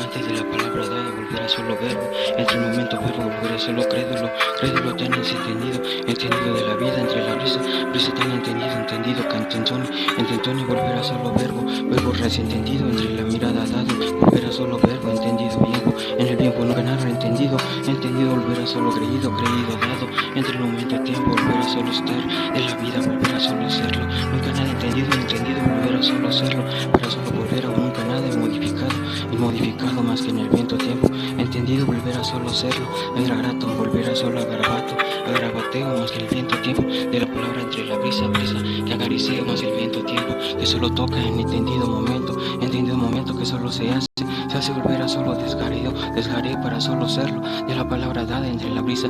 antes de la palabra dada volverá solo verbo, entre el momento verbo volverá solo crédulo, crédulo tenéis entendido, entendido de la vida, entre la brisa, brisa tan entendido, entendido, cantentoni volverá solo verbo, verbo recién entendido, entre la mirada dado, volverá solo verbo, entendido tiempo, en el tiempo no ganar entendido, entendido volverá solo creído, creído dado, entre el momento y tiempo volverá solo estar, en la vida volverá solo serlo, nunca nada entendido, entendido volverá solo serlo, para solo volver a nunca nada modificado más que en el viento tiempo, entendido volverá solo serlo, era grato volverá solo a garabateo más que el viento tiempo, de la palabra entre la brisa, que acariceo más el viento tiempo, que solo toca en entendido momento que solo se hace volver a solo desgareo para solo serlo, de la palabra dada entre la brisa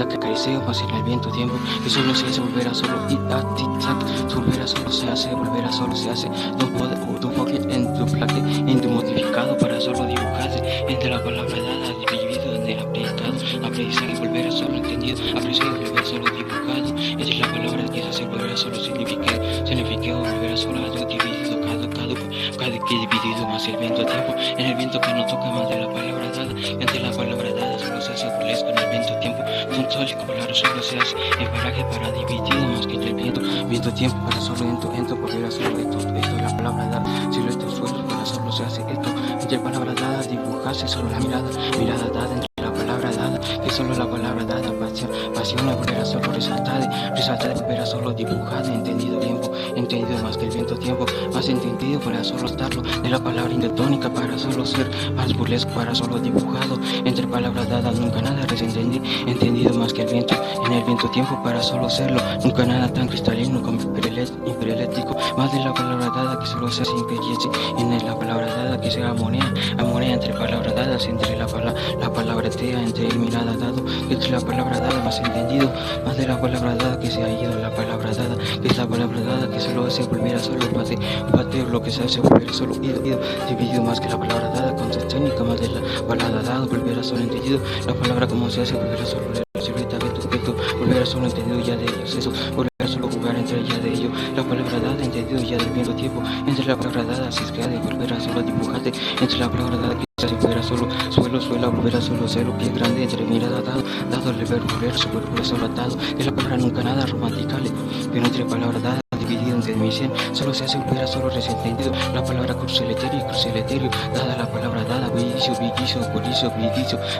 que acariceo más en el viento tiempo, que solo se hace volver a solo volver a solo se hace, volver a solo se hace, tu pocket en tu plaque, en tu modificado para solo dibujarse, entre la palabra dada dividido en el aprendizaje volver a solo entendido, apreciado volver a solo dibujado, entre la palabra que se hace volver a solo significado volver a solo algo dividido, cada que dividido más el viento tiempo, en el viento que no toca más de la palabra dada, entre la palabra dada solo se hace burlesco en el viento tiempo, puntual palabra solo se hace el paraje para dividido más que entre el viento tiempo para solo ento volver a solo esto la palabra dada, si lo esto suelo para solo se hace esto, entre palabra dada dibujarse solo la mirada dada entre la palabra dada, que solo la palabra dada, pasión volver a solo resaltar volver a solo dibujado, entendido más que el viento tiempo, más entendido para solo estarlo, de la palabra indetónica para solo ser, más burlesco para solo dibujado, entre palabras dadas nunca nada entendido más que el viento, en el viento tiempo para solo serlo, nunca nada tan cristalino como hipereléctrico, más de la palabra dada que solo se hace imperiese, en la palabra dada que se armonía entre palabras dadas, entre la palabra tea, entre el mirada dado, entre la palabra dada más entendido, más de la palabra dada que se ha ido, la palabra dada, que es la palabra dada que solo hace volver a solo pateo, lo que se hace volver a solo ido, dividido más que la palabra dada, contextónica más de la palabra dada, volver a solo entendido, la palabra como se hace volver a solo la silueta, veto, volver a solo entendido ya de ellos, eso, volver a solo jugar entre ya de ello, la palabra dada entendido ya del viento tiempo, entre la palabra dada si es que ha de volver a solo dibujarte, entre la palabra dada que se hace volver a solo suela, volver a solo celo, pie grande, entre mirada dado el verbo volver a solo atado, es la palabra nunca nada romántica, pero entre palabra dada dividido entre misión, solo se hace volver a solo resentendido, la palabra cruceleterio, dada la palabra dada, bullicio,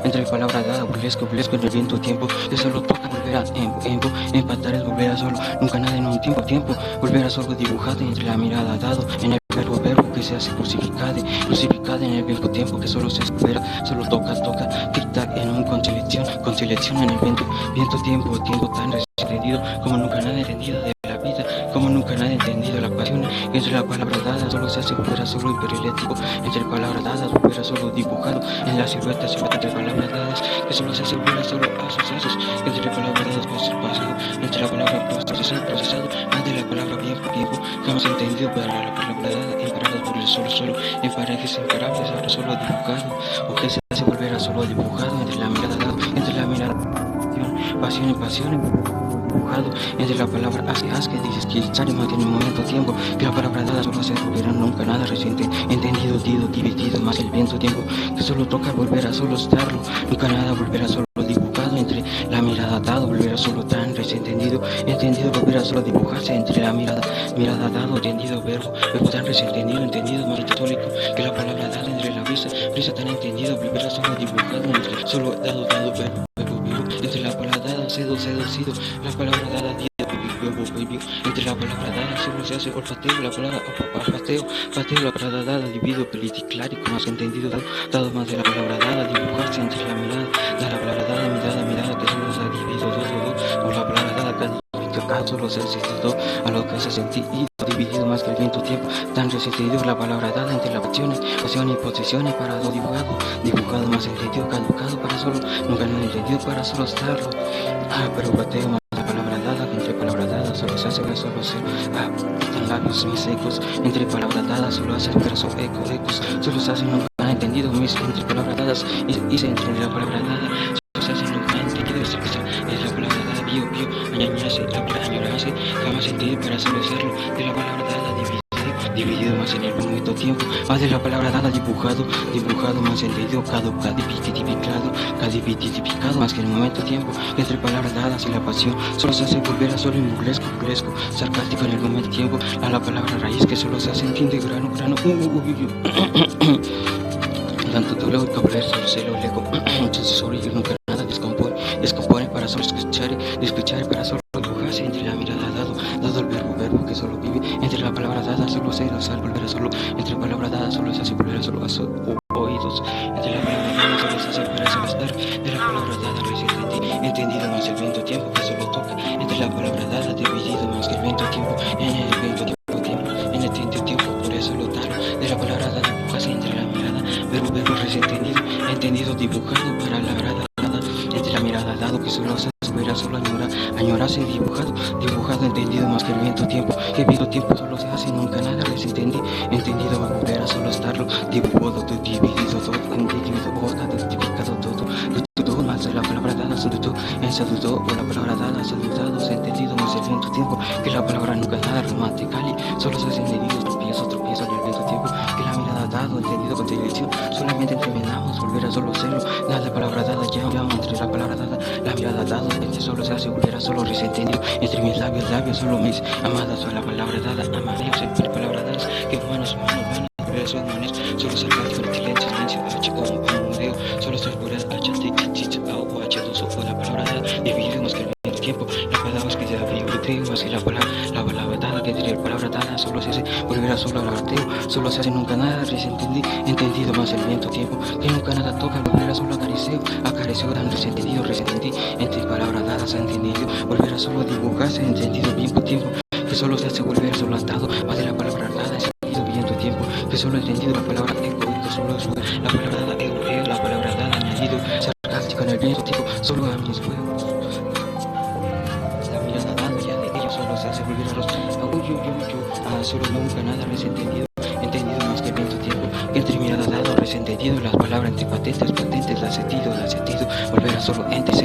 entre palabra dada, burlesco en el viento tiempo, que solo toca volver a empatar es volver a solo, nunca nada en un tiempo, volver a solo dibujado entre la mirada dado, en el verbo que se hace crucificada en el viejo tiempo, que solo se espera, solo toca, tic-tac en un con selección en el viento tiempo tan entendido como nunca nada entendido de la vida, como nunca nada entendido la pasión, entre la palabra dada solo se hace volver a solo hipereléctrico, entre palabras dadas volver a solo dibujado, en la silueta entre palabras dadas, que solo se hace volver a solo asociados, entre palabras dadas pasado, entre la palabra procesado, más de la palabra tiempo, jamás entendido para la palabra dada, emparados por el solo, en parejas imparables, ahora solo dibujado, o que se hace volver a solo dibujado, entre la mirada dada, pasión, dibujado, entre la palabra haz que dices que sale más que en el momento tiempo, que la palabra dada solo se volverá nunca nada reciente, entendido, dividido más el viento tiempo, que solo toca volver a solo estarlo, nunca nada volver a solo dibujado, entre la mirada dado, volver a solo tan resentendido, entendido, volver a solo dibujarse, entre la mirada dado, entendido, verbo tan entendido más católico, que la palabra dada, entre la brisa tan entendido, volver a solo dibujado, entre solo dado, verbo, entre la palabra dada, sido, la palabra dada, entre la palabra dada solo se hace olfateo, la palabra pateo, la palabra dada, dividido, politiclárico, más entendido, dado más de la palabra dada, dibujarse entre la mirada, la palabra dada, mirada, que solo se ha dividido, por la palabra dada, cada solo se ha a lo que se sentido, dividido más que el viento tiempo, tan resentido, la palabra dada entre la pasión y posiciones para lo dibujado más entendido, caducado para solo, nunca no entendido para solo estarlo, pero pateo más la palabra dada, entre palabras dadas solo se hace solo ser, están labios mis secos, entre palabras dadas solo hace verso ecos, solo se hace nunca entendido mis entre palabras dadas, y se entre la palabra dada, solo se hace nunca entendido, es la palabra dada, bio, añañarse, la palabra añorarse, jamás entendido para solo serlo, de la palabra dada dividido más más en el momento tiempo, más de la palabra dada, dibujado, más entendido, cadificado, más que en el momento tiempo, entre palabras dadas y la pasión, solo se hace volver a solo en burlesco, sarcástico en el momento tiempo, a la palabra raíz que solo se hace entiende grano, tanto dolor y cabler, solo se lo lego, entonces sobre yo nunca nada descompone para solo escuchar para solo dibujarse entre la mirada dado el verbo que solo vive, entre la palabra dada solo se volver a solo, entre palabra dada solo se hace volver a solo oídos, entre la palabra dada solo se hace volver a solo estar, de la palabra dada recién entendido más el viento tiempo que solo toca, entre la palabra dada dividido más que el viento tiempo, en el viento tiempo, por eso lo taro, de la palabra dada dibujarse entre la mirada, verbo recién entendido dibujado para la grada dada, entre la mirada dado que solo se verá solo añorarse dibujado entendido más que el viento tiempo, que el viento tiempo solo se hace nunca nada entendido va a volver a solo estarlo dibujado dividido todo identificado todo más de la palabra dada saludó por la palabra dada saludado entendido más el viento tiempo, que la palabra nunca nada romántica solo se hace entendido tropiezo en el viento tiempo, que la mirada dado entendido con televisión solamente terminamos volver a solo hacerlo, nada de palabra dada llama entre la palabra dada la mirada dado solo se hace volver a solo resentendido entre mis labios solo mis amadas o la palabra dada amadeus entre palabra dadas que humanos van a volver a sus manos solo sacar el silencio H como panudeo solo se volver a o H2 o la palabra dada dividimos que el tiempo la palabra es que se abrió más que la palabra dada que entre la palabra dada solo se hace volver a solo alarteo solo se hace nunca nada entendido más el viento tiempo que nunca nada toca volver a solo acarició dan resentí entre palabras dadas entendido volver a solo dibujarse entendido viento tiempo que solo se hace volver a solo atado más de la palabra dada entendido viento tiempo que solo entendido la palabra egoísta solo es la palabra dada la palabra dada añadido sarcástico en el viento tiempo solo a mis fuegos la mirada dada ya de ellos solo se hace volver a los solo nunca nada entendido más que el viento tiempo que entre mirada dado entendido las palabras entre patentes la sentido volver a solo entes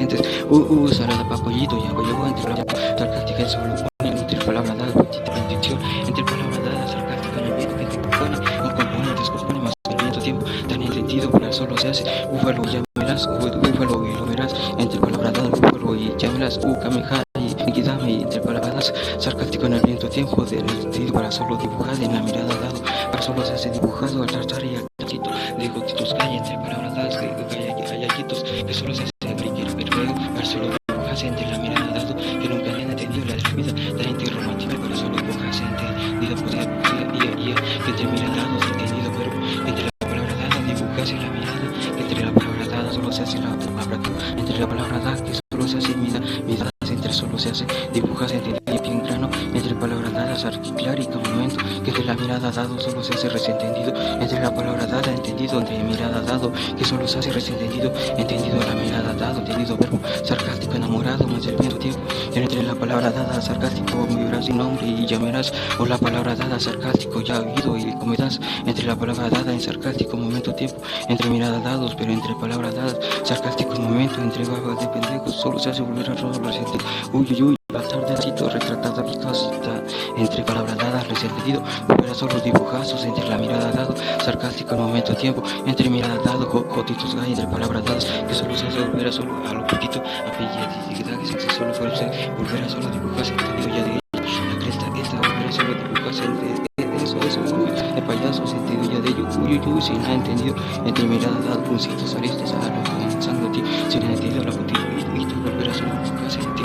salada papollito ya llegó entre la sarcástica solo pone entre palabra dada bendición entre palabra dada sarcástica en el viento que compone o compone descompone más que el viento tiempo tan entendido por el solo se hace búfalo llamarás búfalo y lo verás entre palabra dada búfalo y llamarás kameha y quítame entre palabras sarcástico en el viento tiempo del sentido para solo dibujar en la mirada dado para solo se hace dibujado al tratar y al tachito de gotitos calle entre palabras dadas gallitos que solo se hace brillar perfecto para solo dibujarse entre la mirada dado que nunca habían entendido la vida talento y romántica para solo dibujarse entendido que entre mirada dados entendido pero entre la palabra dada dibujarse la mirada que entre la palabra dada solo se hace la palabra entre la palabra dada que solo se hace miradas entre solo se hace dibujarse entendido bien grano entre palabras dadas articular y momento que entre la mirada dado solo se hace resentendido entre la palabra dada entendido entre mirada dado que solo se hace resentendido entendido la mirada dado entendido verbo sarcástico enamorado más el viento tiempo entre la palabra dada sarcástico me verás sin nombre y llamarás o la palabra dada sarcástico ya oído y comerás entre la palabra dada en sarcástico momento tiempo entre mirada dados pero entre palabras dadas sarcástico momento entre babas de pendejos solo se hace volver a todo presente uy la tardecito retratada vicosita entre palabras dadas resentido volver a solo dibujazos entre la mirada dado sarcástico momento tiempo entre mirada dado jotitos gay entre palabras dadas que solo se hace volver a solo a lo poquito apellidos y que solo fuese volver a solo dibujarse entendido ya de la cresta esta volver a solo dibujarse eso de payaso sentido ya de ello sin nada entendido entre mirada dado puncitos aristas a lo comenzando a ti sin entendido la botella y tú volver a solo dibujarse en ti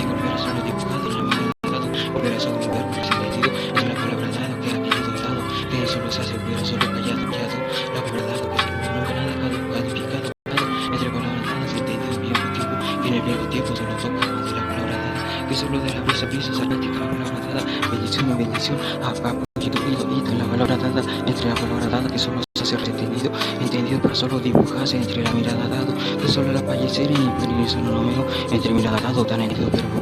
volver a solo dibujado en la mirada dado volver a solo ver sentido en la palabra dado que ha vivido dado que solo se hace volver a solo callado la palabra dado que solo nunca nada calificado entre palabras dadas entendido bien tiempo que en el viejo tiempo solo toca más de la palabra dada que solo de la brisa sarcástica la palabra dada bendición y en la palabra dada entre la palabra dada que solo se hace entendido para solo dibujarse entre la mirada dado que solo la fallecer y eso no me entre mirada dado tan entendido verbo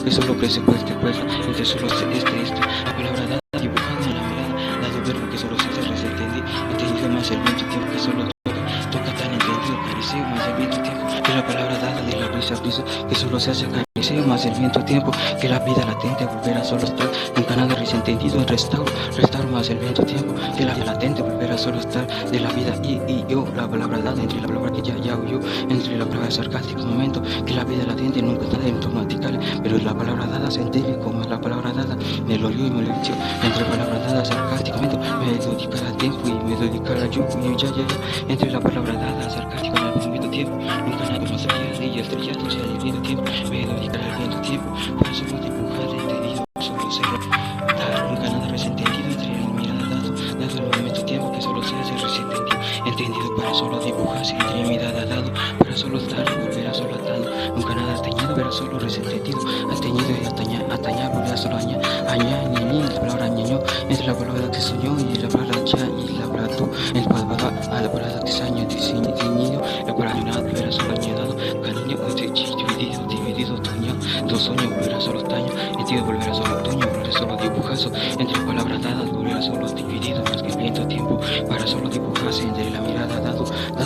que solo crece entre solo la palabra dada dibujada en la mirada dado verbo que solo se hace entendido más el viento tiempo que solo toca tan entendido careceo más el viento tiempo que la palabra dada de la brisa que solo se hace deseo más el viento tiempo que la vida latente volverá solo estar nunca nada desentendido en restauro más el viento tiempo que la vida latente volverá solo estar de la vida y yo la palabra dada entre la palabra que ya huyó entre la palabra sarcástico momento que la vida latente nunca está en automática pero la palabra dada se entiende como la palabra dada me lo olió y me lo dicho entre palabra dada sarcásticamente me dedicará tiempo y me dedicará yo ya entre la palabra dada sarcástico al viento tiempo nunca nada más allá y el trillado sea el viento tiempo me dedicará al viento tiempo para solo dibujar entendido solo ser nunca nada resentendido entre la mirada dado el momento tiempo que solo se hace resentendido entendido para solo dibujarse entre mirada dado para solo estar y volver a solo atado nunca nada teñido pero solo resentido ateñido y atañar volver a solo ñi la palabra ñaño entre la palabra que soñó y la palabra ya y la palabra tú el a la palabra que saño diseño la palabra nada volver a solo añadado cariño dividido toño dos sueños volver a solo taño entiendo volver a solo otoño volver a solo dibujazo entre palabras dadas volver a solo dividido más que el viento tiempo para solo dibujarse entre la mirada dado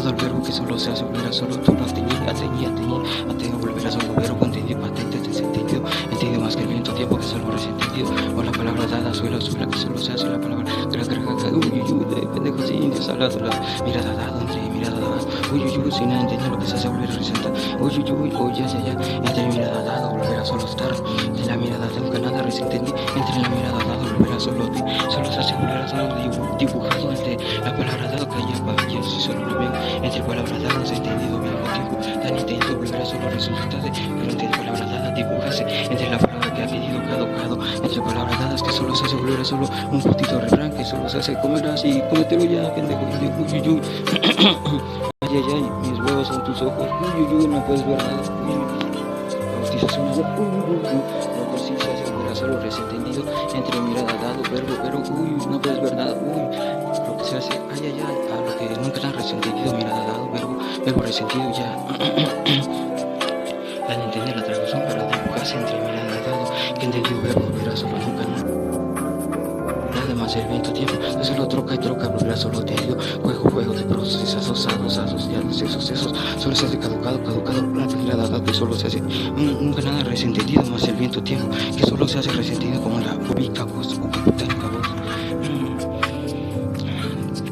el verbo que solo se hace volver a solo tú lo ateñí volver a solo verbo contenido patente desentendido entendido más que el viento tiempo que solo resentido o la palabra dada suela que solo se hace la palabra de pendejo sin Dios hablado la mirada dada entre mirada dada sin nada entender lo que se hace volver a resentar ya entre mirada dada volver a solo estar de la mirada de un canal resentendí entre la mirada dada volver a solo se hace volver a solo dibujado entre la palabra dado que ya va y si solo lo ven entre palabras dadas entendido bien el tiempo tan entendido volver a solo resultado pero entre palabras dadas dibujarse entre la palabra que ha pedido caducado entre palabras dadas que solo se hace volver a solo un putito refrán que solo se hace comer así cómetelo ya pendejo ay, mis huevos son tus ojos, no puedes ver nada, bautización, no por si se hace volver a solo desentendido, entre mirada dado, verbo, no puedes ver nada, lo que se hace, a lo que nunca tan resentido, mirada dado, verbo resentido ya, dan a entender la traducción para dibujarse entre mirada dado, que entendido verbo, volverá solo nunca, más el viento tiempo, que solo troca y volverá solo tendido, juego de procesos asados, ya los sesos, solo se hace caducado, la mirada dada que solo se hace, nunca nada resentendido, más el viento tiempo, que solo se hace resentido como la ubica voz,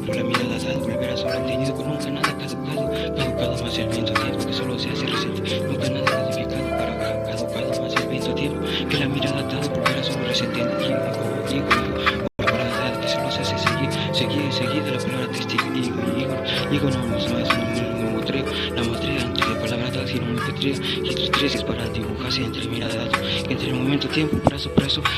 la mirada dada volverá solo entendido, con nunca nada caducado más el viento tiempo, que solo se hace resentido, nunca nada calificado para caducado más el viento tiempo, que la mirada dada volverá solo resentido, seguida la palabra testigo no mostré entre palabras dadas y no me petreo y entre tres es para dibujarse entre mirada dado que entre el momento tiempo preso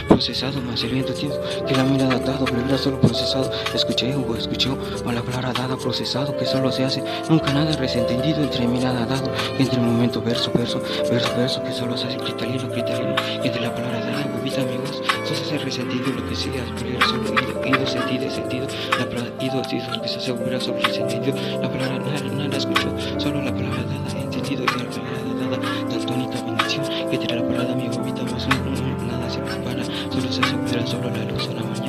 procesado más el viento tiempo que la mirada dado volverá solo procesado escuché o la palabra dada procesado que solo se hace nunca nada resentendido entre mirada dado que entre el momento verso que solo se hace cristalino que entre la palabra dada bobita mi voz solo se hace resentido lo que sea volver solo ido sentido la palabra ido que se hace volver solo resentido la palabra nada escuchó solo la palabra dada entendido y la palabra dada daltónica bendición que entre la palabra mi bobita más nada se compara solo se hace volver solo la luz a la mañana